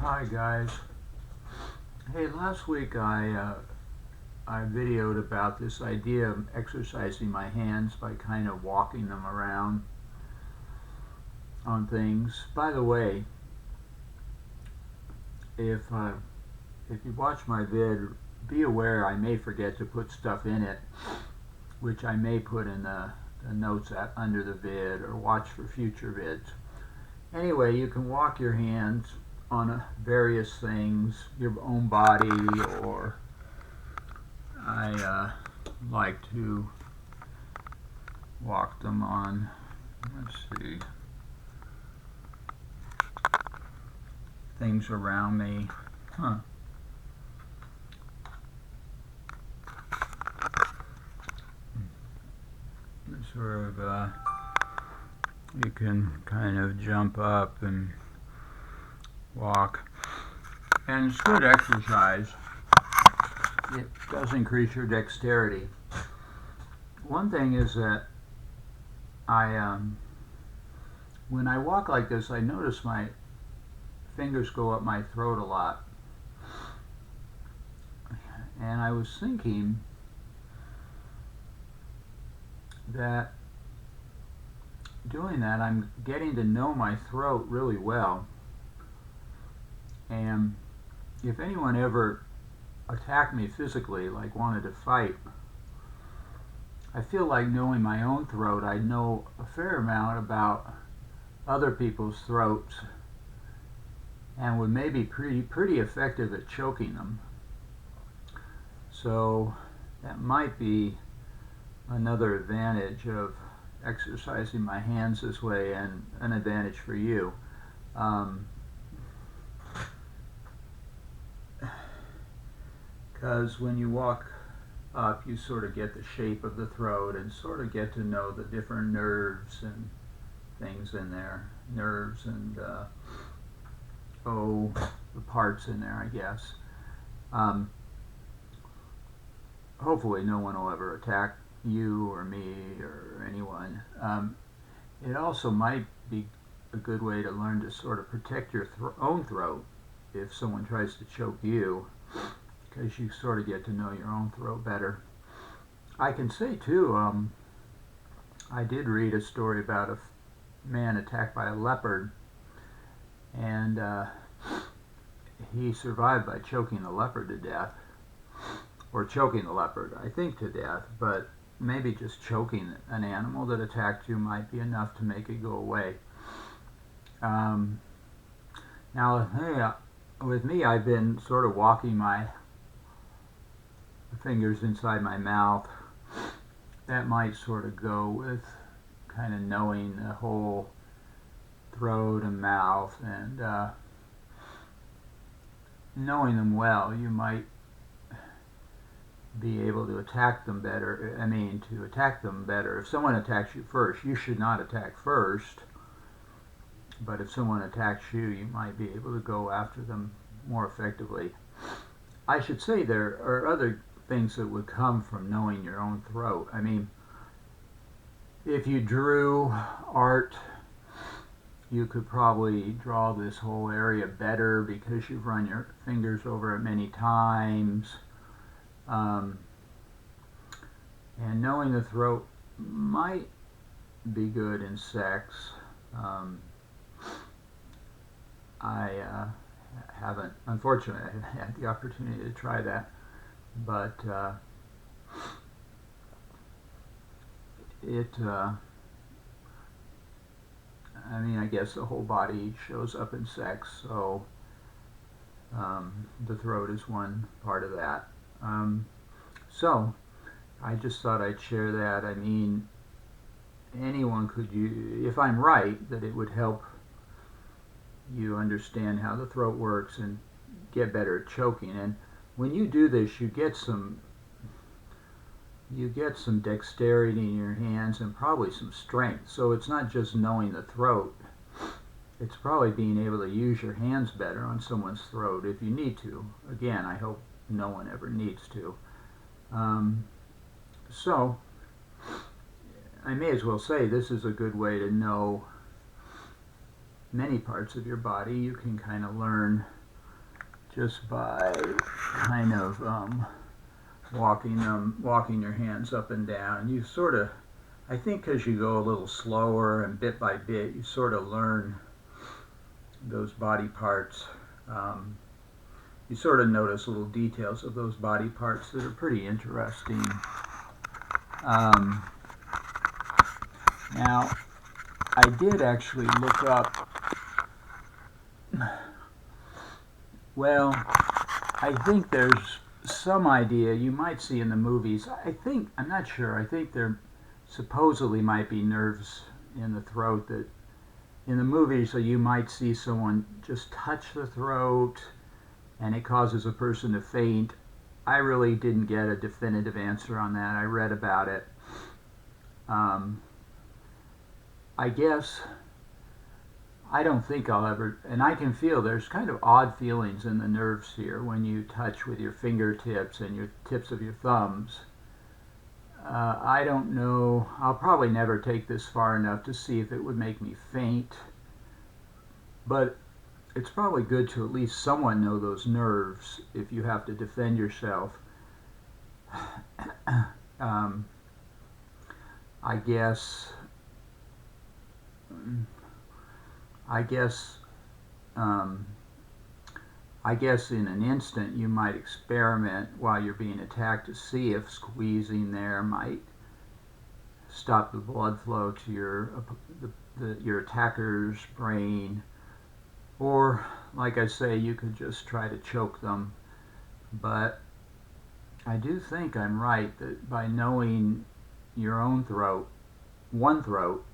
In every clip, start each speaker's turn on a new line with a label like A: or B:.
A: Hi guys. Hey, last week I videoed about this idea of exercising my hands by kind of walking them around on things. By the way, if you watch my vid, be aware I may forget to put stuff in it, which I may put in the notes under the vid, or watch for future vids. Anyway, you can walk your hands on various things, your own body, or I like to walk them on, let's see, things around me. Huh. Sort of, you can kind of jump up and walk. And it's good exercise. It does increase your dexterity. One thing is that when I walk like this, I notice my fingers go up my throat a lot. And I was thinking that doing that, I'm getting to know my throat really well. And if anyone ever attacked me physically, like wanted to fight, I feel like knowing my own throat, I know a fair amount about other people's throats and would maybe be pretty effective at choking them. So that might be another advantage of exercising my hands this way, and an advantage for you. Because when you walk up, you sort of get the shape of the throat and sort of get to know the different nerves and things in there. Nerves and, the parts in there, I guess. Hopefully no one will ever attack you or me or anyone. It also might be a good way to learn to sort of protect your own throat if someone tries to choke you, because you sort of get to know your own throat better. I can say too, I did read a story about a man attacked by a leopard, and he survived by choking the leopard to death, or choking the leopard, I think, to death, but maybe just choking an animal that attacked you might be enough to make it go away. Now, with me, I've been sort of walking my fingers inside my mouth. That might sort of go with kind of knowing the whole throat and mouth, and knowing them well, you might be able to attack them better. If someone attacks you first, you should not attack first. But if someone attacks you, you might be able to go after them more effectively. I should say there are other things that would come from knowing your own throat. I mean, if you drew art, you could probably draw this whole area better because you've run your fingers over it many times. And knowing the throat might be good in sex. I unfortunately, I haven't had the opportunity to try that, but I guess the whole body shows up in sex, so the throat is one part of that. So I just thought I'd share that. I mean, anyone could use, if I'm right, that it would help you understand how the throat works and get better at choking. And when you do this, you get some dexterity in your hands and probably some strength. So it's not just knowing the throat, it's probably being able to use your hands better on someone's throat if you need to. Again, I hope no one ever needs to. So I may as well say this is a good way to know many parts of your body. You can kind of learn just by kind of walking your hands up and down. You sort of, I think, as you go a little slower and bit by bit, you sort of learn those body parts. Um, you sort of notice little details of those body parts that are pretty interesting. Um, Now, I did actually look up, well, I think there's some idea you might see in the movies. I'm not sure, I think there supposedly might be nerves in the throat that in the movies, so you might see someone just touch the throat and it causes a person to faint. I really didn't get a definitive answer on that. I read about it. Um, I guess I don't think I'll ever, and I can feel there's kind of odd feelings in the nerves here when you touch with your fingertips and your tips of your thumbs. I don't know, I'll probably never take this far enough to see if it would make me faint, but it's probably good to at least somewhat know those nerves if you have to defend yourself. um, I guess, I guess um, I guess in an instant you might experiment while you're being attacked to see if squeezing there might stop the blood flow to your attacker's brain, or like I say, you could just try to choke them. But I do think I'm right that by knowing your own throat, one throat,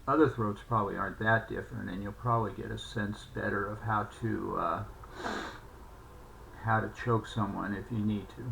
A: other throats probably aren't that different, and you'll probably get a sense better of how to choke someone if you need to.